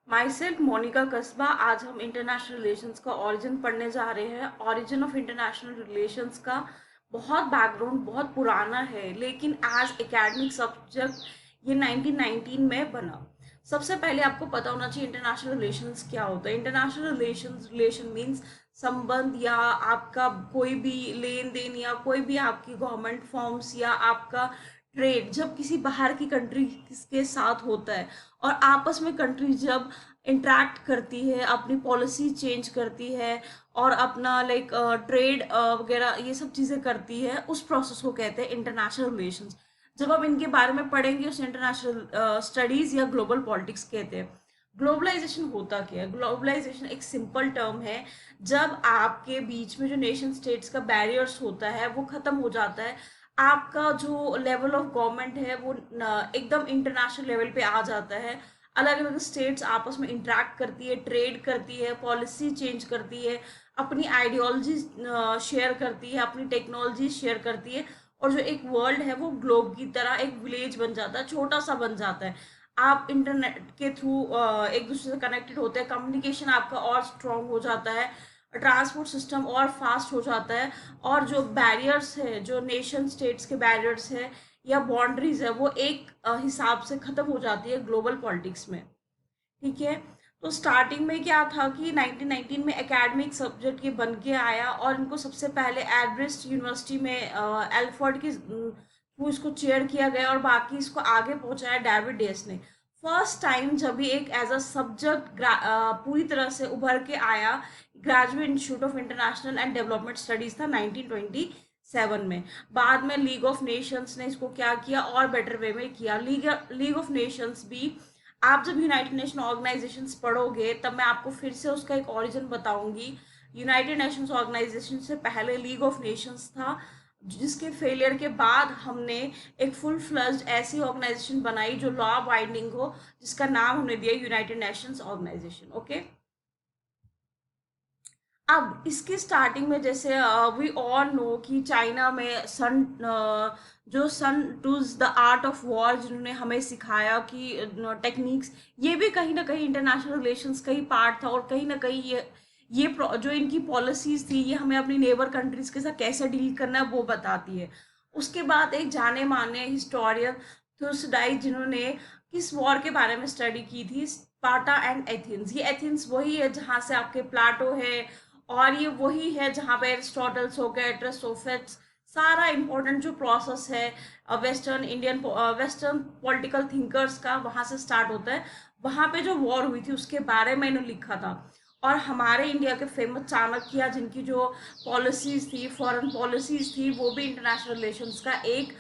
My self Monika कस्बा। आज हम इंटरनेशनल रिलेशंस का ओरिजिन पढ़ने जा रहे हैं। ओरिजिन ऑफ इंटरनेशनल रिलेशंस का बहुत बैकग्राउंड बहुत पुराना है, लेकिन एज एकेडमिक सब्जेक्ट ये 1919 में बना। सबसे पहले आपको पता होना चाहिए इंटरनेशनल रिलेशंस क्या होता है। इंटरनेशनल रिलेशन मीन्स संबंध या आपका कोई भी लेन देन या कोई भी आपकी गवर्नमेंट फॉर्म्स या आपका ट्रेड जब किसी बाहर की कंट्री के साथ होता है और आपस में कंट्री जब इंटरेक्ट करती है, अपनी पॉलिसी चेंज करती है और अपना लाइक ट्रेड वगैरह ये सब चीज़ें करती है, उस प्रोसेस को कहते हैं इंटरनेशनल रिलेशंस। जब हम इनके बारे में पढ़ेंगे उस इंटरनेशनल स्टडीज या ग्लोबल पॉलिटिक्स कहते हैं। ग्लोबलाइजेशन होता क्या है? ग्लोबलाइजेशन एक सिंपल टर्म है। जब आपके बीच में जो नेशन स्टेट्स का बैरियर्स होता है वो खत्म हो जाता है, आपका जो लेवल ऑफ गवर्नमेंट है वो एकदम इंटरनेशनल लेवल पे आ जाता है। अलग अलग स्टेट्स आपस में इंटरेक्ट करती है, ट्रेड करती है, पॉलिसी चेंज करती है, अपनी आइडियोलॉजी शेयर करती है, अपनी टेक्नोलॉजी शेयर करती है, और जो एक वर्ल्ड है वो ग्लोब की तरह एक विलेज बन जाता है, छोटा सा बन जाता है। आप इंटरनेट के थ्रू एक दूसरे से कनेक्टेड होते हैं, कम्युनिकेशन आपका और स्ट्रांग हो जाता है, ट्रांसपोर्ट सिस्टम और फास्ट हो जाता है, और जो बैरियर्स है, जो नेशन स्टेट्स के बैरियर्स है या बाउंड्रीज है, वो एक हिसाब से खत्म हो जाती है ग्लोबल पॉलिटिक्स में। ठीक है। तो स्टार्टिंग में क्या था कि 1919 में एकेडमिक सब्जेक्ट ये बन के आया, और इनको सबसे पहले एड्रेस्ट यूनिवर्सिटी में एल्फर्ड के थ्रू इसको चेयर किया गया, और बाकी इसको आगे पहुंचाया डेविड डेस ने। फर्स्ट टाइम जब भी एक एज अ सब्जेक्ट पूरी तरह से उभर के आया, graduate institute of international and development studies था 1927 में। बाद में लीग ऑफ नेशंस ने इसको क्या किया और बेटर वे में किया। लीग ऑफ नेशंस भी, आप जब यूनाइटेड नेशन ऑर्गेनाइजेशंस पढ़ोगे तब मैं आपको फिर से उसका एक ओरिजिन बताऊंगी। यूनाइटेड नेशंस ऑर्गेनाइजेशन से पहले लीग ऑफ नेशंस था, जिसके फेलियर के बाद हमने एक फुल फ्लज्ड ऐसी ऑर्गेनाइजेशन बनाई जो लॉ बाइंडिंग हो, जिसका नाम हमने दिया यूनाइटेड नेशंस ऑर्गेनाइजेशन। ओके। अब इसकी स्टार्टिंग में जैसे वी ऑल नो कि चाइना में जो Sun Tzu's the art of war जिन्होंने हमें सिखाया कि टेक्निक्स, ये भी कहीं ना कहीं इंटरनेशनल रिलेशंस का ही पार्ट था, और कहीं ना कहीं जो इनकी पॉलिसीज थी ये हमें अपनी नेबर कंट्रीज के साथ कैसे डील करना है वो बताती है। उसके बाद एक जाने माने हिस्टोरियन थुसडाइस जिन्होंने किस वॉर के बारे में स्टडी की थी, स्पार्टा एंड एथेंस। ये एथेंस वही है जहाँ से आपके प्लाटो है, और ये वही है जहाँ पे एरिस्टोटल्स हो गए, एरिस्टोफेट्स, सारा इंपॉर्टेंट जो प्रोसेस है वेस्टर्न पॉलिटिकल थिंकर्स का वहाँ से स्टार्ट होता है। वहाँ पे जो वॉर हुई थी उसके बारे में इन्होंने लिखा था। और हमारे इंडिया के फेमस चाणक्य जिनकी जो पॉलिसीज थी, फॉरेन पॉलिसीज थी, वो भी इंटरनेशनल रिलेशंस का एक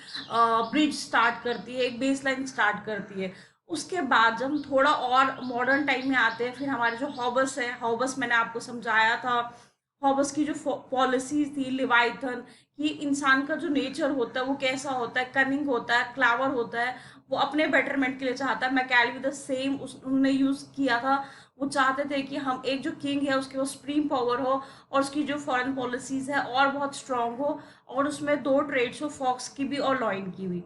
ब्रिज स्टार्ट करती है, एक बेस लाइन स्टार्ट करती है। उसके बाद जब हम थोड़ा और मॉडर्न टाइम में आते हैं, फिर हमारे जो हॉबस है, हॉबस मैंने आपको समझाया था, हॉबस की जो पॉलिसीज थी लिवाइथन, कि इंसान का जो नेचर होता है वो कैसा होता है, कनिंग होता है, क्लावर होता है, वो अपने बेटरमेंट के लिए चाहता है। मैकेले द सेम उन्होंने यूज किया था। वो चाहते थे कि हम एक जो किंग है उसके वो सुप्रीम पावर हो, और उसकी जो फॉरेन पॉलिसीज है और बहुत स्ट्रांग हो, और उसमें दो ट्रेड्स हो, फॉक्स की भी और लॉइन की भी।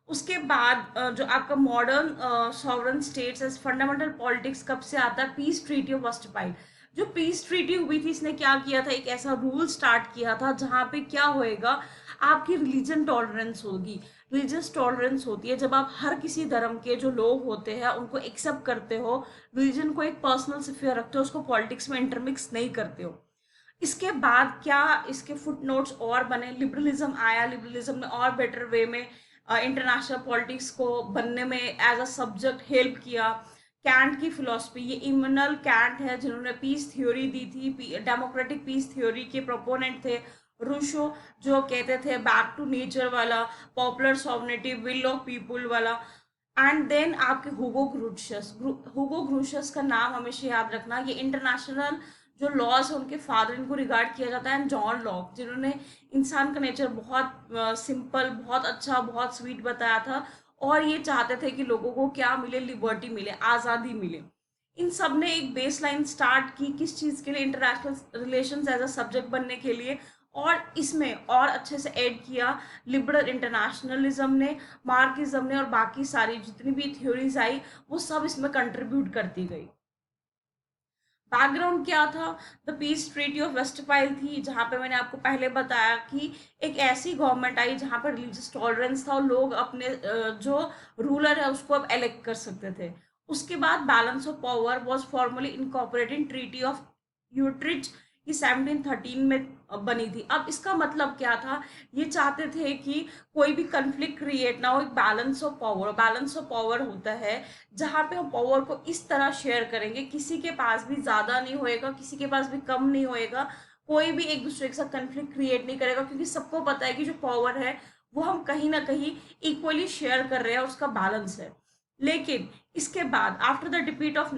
उसके बाद जो आपका modern sovereign states as fundamental politics कब से आता है? Peace treaty of Westphalia. जो पीस ट्रीटी हुई थी, इसने क्या किया था, एक ऐसा रूल स्टार्ट किया था जहाँ पे क्या होएगा, आपकी रिलीजन टॉलरेंस होगी। रिलीजियस टॉलरेंस होती है जब आप हर किसी धर्म के जो लोग होते हैं उनको एक्सेप्ट करते हो, रिलीजन को एक पर्सनल स्फीयर रखते हो, उसको पॉलिटिक्स में इंटरमिक्स नहीं करते हो। इसके बाद क्या इसके फुट नोट्स और बने, लिबरलिज्म आया, लिबरलिज्म ने और बेटर वे में इंटरनेशनल पॉलिटिक्स को बनने में एज अ सब्जेक्ट हेल्प किया। कैंट की फिलोसफी, ये इमैनुअल कैंट है जिन्होंने पीस थ्योरी दी थी, डेमोक्रेटिक पीस थ्योरी के प्रोपोनेंट थे। रूशो जो कहते थे बैक टू नेचर वाला, popular sovereignty, will of people वाला। एंड देन आपके हुगो ग्रुशियस का नाम हमेशा याद रखना, ये इंटरनेशनल जो लॉज है उनके फादर, इनको रिगार्ड किया जाता है। एंड जॉन लॉक जिन्होंने इंसान का नेचर बहुत सिंपल, बहुत अच्छा, बहुत स्वीट बताया था, और ये चाहते थे कि लोगों को क्या मिले, लिबर्टी मिले, आज़ादी मिले। इन सब ने एक बेस लाइन स्टार्ट की किस चीज़ के लिए, international relations as a subject बनने के लिए। और इसमें और अच्छे से ऐड किया लिबरल इंटरनेशनलिज्म ने, मार्क्सिज्म ने, और बाकी सारी जितनी भी थ्योरीज आई वो सब इसमें कंट्रीब्यूट करती गई। बैकग्राउंड क्या था? द पीस ट्रीटी ऑफ वेस्टफाइल थी, जहाँ पे मैंने आपको पहले बताया कि एक ऐसी गवर्नमेंट आई जहाँ पर रिलीजियस टॉलरेंस था और लोग अपने जो रूलर है उसको अब इलेक्ट कर सकते थे। उसके बाद balance of power was formally incorporated treaty of Utrecht, ये 1713 में बनी थी। अब इसका मतलब क्या था? ये चाहते थे कि कोई भी कंफ्लिक्ट क्रिएट ना हो, एक balance of power. Balance of power होता है जहाँ पे हम पावर को इस तरह शेयर करेंगे, किसी के पास भी ज़्यादा नहीं होएगा, किसी के पास भी कम नहीं होएगा, कोई भी एक दूसरे के साथ कंफ्लिक्ट क्रिएट नहीं करेगा, क्योंकि सबको पता है कि जो पावर है वो हम कहीं ना कहीं इक्वली शेयर कर रहे हैं और उसका बैलेंस है। लेकिन इसके बाद after the defeat of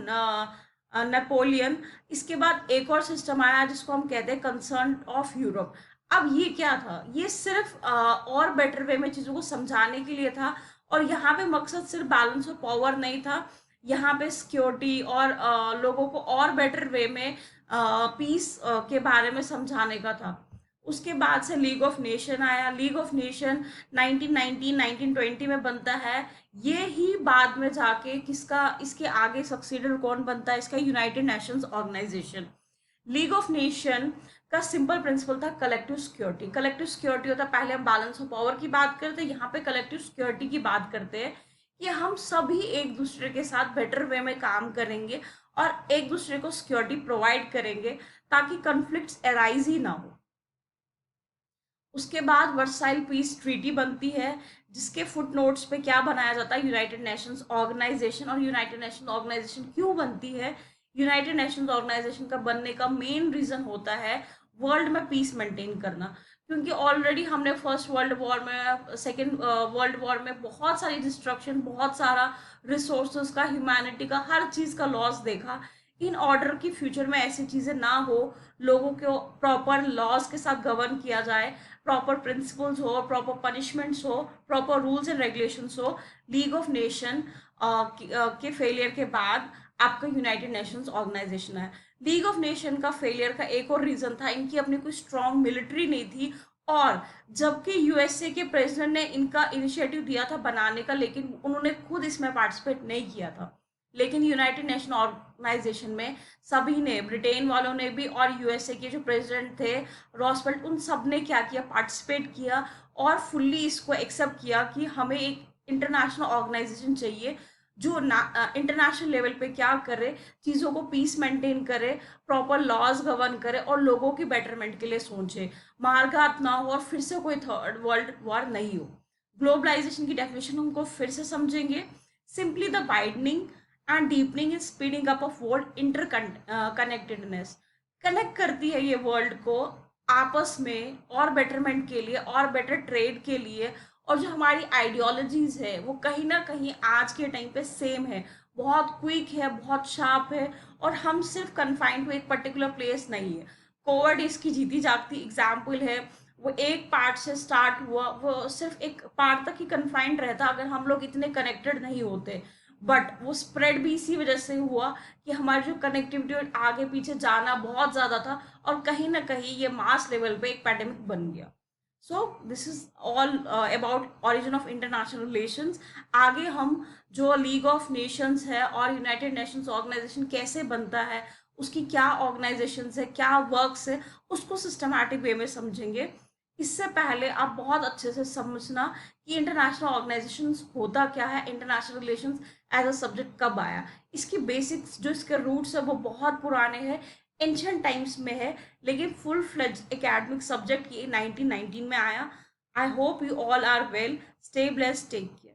Napoleon, इसके बाद एक और सिस्टम आया जिसको हम कहते हैं कंसर्न ऑफ यूरोप। अब ये क्या था? ये सिर्फ और बेटर वे में चीज़ों को समझाने के लिए था, और यहाँ पे मकसद सिर्फ बैलेंस ऑफ पावर नहीं था, यहाँ पे सिक्योरिटी और लोगों को और बेटर वे में पीस के बारे में समझाने का था। उसके बाद से लीग ऑफ नेशन आया। लीग ऑफ नेशन 1919 1920 में बनता है। ये ही बाद में जाके किसका, इसके आगे सक्सीडर कौन बनता है इसका? United Nations organisation. League of Nation का सिंपल प्रिंसिपल था कलेक्टिव सिक्योरिटी। कलेक्टिव सिक्योरिटी होता है, पहले हम बैलेंस ऑफ पावर की बात करते हैं, यहाँ पे कलेक्टिव सिक्योरिटी की बात करते हैं कि हम सभी एक दूसरे के साथ बेटर वे में काम करेंगे और एक दूसरे को सिक्योरिटी प्रोवाइड करेंगे ताकि कॉन्फ्लिक्ट्स अराइज ही ना हो। उसके बाद वर्साइल पीस ट्रीटी बनती है, जिसके फुट नोट्स पे क्या बनाया जाता है? United Nations organisation. और यूनाइटेड नेशन ऑर्गेनाइजेशन क्यों बनती है? यूनाइटेड नेशंस ऑर्गेनाइजेशन का बनने का मेन रीजन होता है वर्ल्ड में पीस मेंटेन करना, क्योंकि ऑलरेडी हमने फर्स्ट वर्ल्ड वॉर में, सेकेंड वर्ल्ड वॉर में बहुत सारी डिस्ट्रक्शन, बहुत सारा रिसोर्सेज का, ह्यूमैनिटी का, हर चीज़ का लॉस देखा। इन ऑर्डर की फ्यूचर में ऐसी चीज़ें ना हो, लोगों को प्रॉपर लॉज के साथ गवर्न किया जाए, प्रॉपर प्रिंसिपल्स हो, प्रॉपर पनिशमेंट्स हो, प्रॉपर रूल्स एंड रेगुलेशंस हो। लीग ऑफ नेशन के फेलियर के बाद आपका यूनाइटेड नेशंस ऑर्गेनाइजेशन है। लीग ऑफ नेशन का फेलियर का एक और रीजन था, इनकी अपनी कोई स्ट्रॉन्ग मिलिट्री नहीं थी, और जबकि यूएसए के प्रेसिडेंट ने इनका इनिशिएटिव दिया था बनाने का, लेकिन उन्होंने खुद इसमें पार्टिसिपेट नहीं किया था। लेकिन यूनाइटेड नेशन ऑर्गेनाइजेशन में सभी ने, ब्रिटेन वालों ने भी और यूएसए के जो प्रेसिडेंट थे रॉसवेल्ट, उन सब ने क्या किया? पार्टिसिपेट किया और फुल्ली इसको एक्सेप्ट किया कि हमें एक इंटरनेशनल ऑर्गेनाइजेशन चाहिए जो इंटरनेशनल लेवल पे क्या करे, चीज़ों को पीस मेंटेन करे, प्रॉपर लॉज गवर्न करे और लोगों की बेटरमेंट के लिए सोचे, मारघात ना हो और फिर से कोई थर्ड वर्ल्ड वॉर नहीं हो। ग्लोबलाइजेशन की डेफिनेशन उनको फिर से समझेंगे। Simply the widening and deepening and speeding up of world inter connectedness. Connect करती है ये वर्ल्ड को आपस में और बेटरमेंट के लिए और बेटर ट्रेड के लिए, और जो हमारी आइडियोलॉजीज है वो कहीं ना कहीं आज के टाइम पे सेम है, बहुत क्विक है, बहुत शार्प है, और हम सिर्फ कन्फाइंड टू एक पर्टिकुलर प्लेस नहीं है। कोविड इसकी जीती जागती एग्जाम्पल है। वो एक पार्ट से स्टार्ट हुआ, वो सिर्फ एक पार्ट तक ही कन्फाइंड रहता अगर हम लोग इतने कनेक्टेड नहीं होते, बट वो स्प्रेड भी इसी वजह से हुआ कि हमारी जो कनेक्टिविटी आगे पीछे जाना बहुत ज़्यादा था, और कहीं ना कहीं ये मास लेवल पे एक पैंडेमिक बन गया। So this is all about origin of international relations. आगे हम जो लीग ऑफ नेशंस है और यूनाइटेड नेशंस ऑर्गेनाइजेशन कैसे बनता है, उसकी क्या ऑर्गेनाइजेशन है, क्या वर्क्स है, उसको सिस्टमैटिक वे में समझेंगे। इससे पहले आप बहुत अच्छे से समझना कि इंटरनेशनल ऑर्गेनाइजेशंस होता क्या है, international relations as a subject कब आया। इसकी बेसिक्स जो इसके रूट्स है वो बहुत पुराने हैं, एंशियंट टाइम्स में है, लेकिन फुल फ्लेज एकेडमिक सब्जेक्ट ये 1919 में आया। I hope you all are well, stay blessed, take care.